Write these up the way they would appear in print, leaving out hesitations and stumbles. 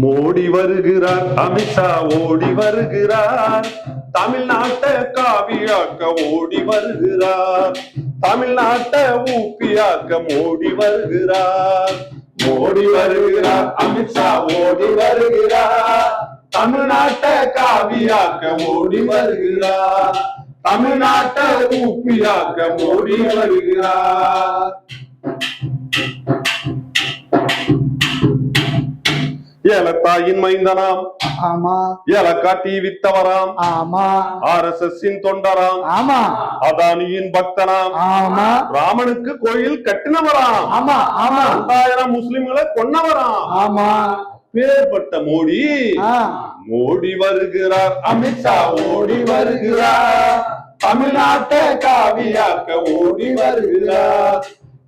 மோடி வருகிறார், அமித்ஷா ஓடி வருகிறார், தமிழ்நாட்டை காவியாக்க ஓடி வருகிறார், தமிழ்நாட்டை ஊப்பியாக்க மோடி வருகிறார். மோடி வருகிறார், அமித்ஷா ஓடி வருகிறார், தமிழ்நாட்டை காவியாக்க ஓடி வருகிறார், தமிழ்நாட்டை ஊப்பியாக்க மோடி வருகிறார். ஏலத்தாயின் மைந்தனாம், ஆமா. ஏலக்காட்டி வித்தவராம், ஆமா. RSS தொண்டராம், ஆமா. அதானியின் பக்தனாம், ஆமா. ராமனுக்கு கோயில் கட்டினவராம், ஆமா. ஆமா. 2000 முஸ்லிம்களை கொன்னவராம். ஆமா. பேர்பட்ட மோடி மோடி வருகிறார், அமித்ஷா ஓடி வருகிறார், தமிழ்நாட்டை காவியாக்க ஓடி வருகிறார்,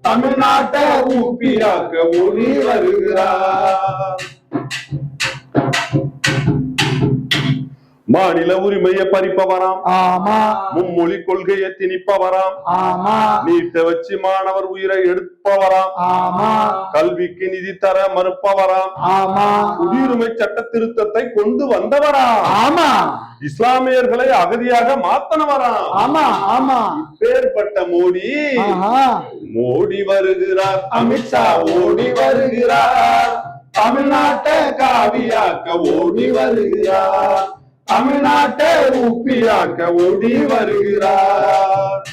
தமிழ்நாட்டை ஊப்பியாக்க ஓடி வருகிறார். மாநில உரிமையை பறிப்பவராம், ஆமா. மும்மொழி கொள்கையை திணிப்பவராம், ஆமா. நீட்டை வச்சு மாணவர் உயிரை எடுப்பவராம், ஆமா. கல்விக்கு நிதி தர மறுப்பவராம், ஆமா. குடியுரிமை சட்ட திருத்தத்தை கொண்டு வந்தவராம், ஆமா. இஸ்லாமியர்களை அகதியாக மாத்தனவராம். ஆமா. ஆமா. இப்பேற்பட்ட மோடி மோடி வருகிறார், அமித்ஷா ஓடி வருகிறார், தமிழ்நாட்டை காவியாக்க ஓடி வருகிறார், தமிழ்நாட்டை ஊப்பியாக்க ஓடி வருகிறார்.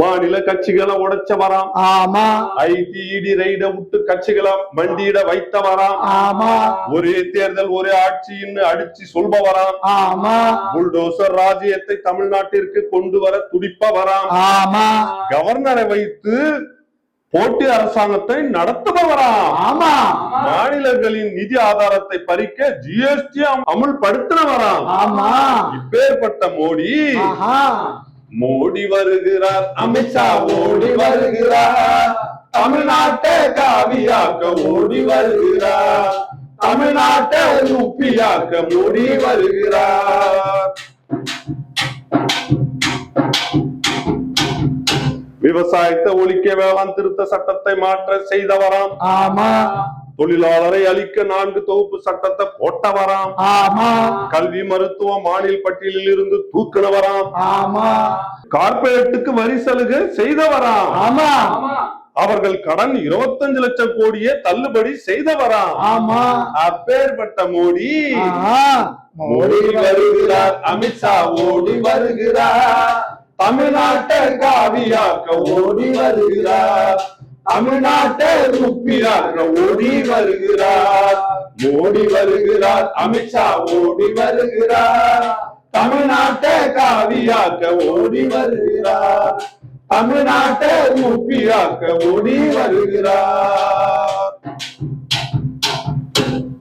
மாநில கட்சிகளை உடைச்சவராம், ஆமா. ITED ரைட விட்டு கட்சிகளை மண்டியிட வைத்தவராம், ஆமா. ஒரே தேர்தல் ஒரே ஆட்சின்னு அடிச்சு சொல்பவராம், ஆமா. புல்டோசர் ராஜ்யத்தை தமிழ்நாட்டிற்கு கொண்டு வர துடிப்பவராம், ஆமா. கவர்னரை வைத்து போட்டி அரசாங்கத்தை நடத்துபவராம், ஆமா. மாநிலங்களின் நிதி ஆதாரத்தை பறிக்க GST அமுல்படுத்தினவராம். ஆமா. இப்பேற்பட்ட மோடி மோடி வருகிறார், அமித்ஷா ஓடி வருகிறார், தமிழ்நாட்டை காவியாக்க ஓடி வருகிறார், தமிழ்நாட்டை ஊப்பியாக்க மோடி வருகிறார். விவசாயத்தை ஒழிக்க வேளாண் திருத்த சட்டத்தை மாற்ற செய்தவராம், ஆமா. தொழிலாளரை அளிக்க 4 தொகுப்பு சட்டத்தை போட்டவராம், ஆமா. கல்வி மருத்துவ மாநில பட்டியலில் இருந்து தூக்கினவராம், ஆமா. கார்பரேட்டுக்கு வரி சலுகை செய்தவராம், ஆமா. அவர்கள் கடன் 25 லட்சம் கோடியை தள்ளுபடி செய்தவராம். ஆமா. அப்பேற்பட்ட மோடி மோடி வருகிறார், அமித்ஷா ஓடி வருகிறார், தமிழ்நாட்டை காவியாக்க ஓடி வருகிறார், தமிழ்நாட்டை ஊப்பியாக்க ஓடி வருகிறார். மோடி வருகிறார், அமித்ஷா ஓடி வருகிறார், தமிழ்நாட்டை காவியாக்க ஓடி வருகிறார், தமிழ்நாட்டை ஊப்பியாக்க ஓடி வருகிறார்.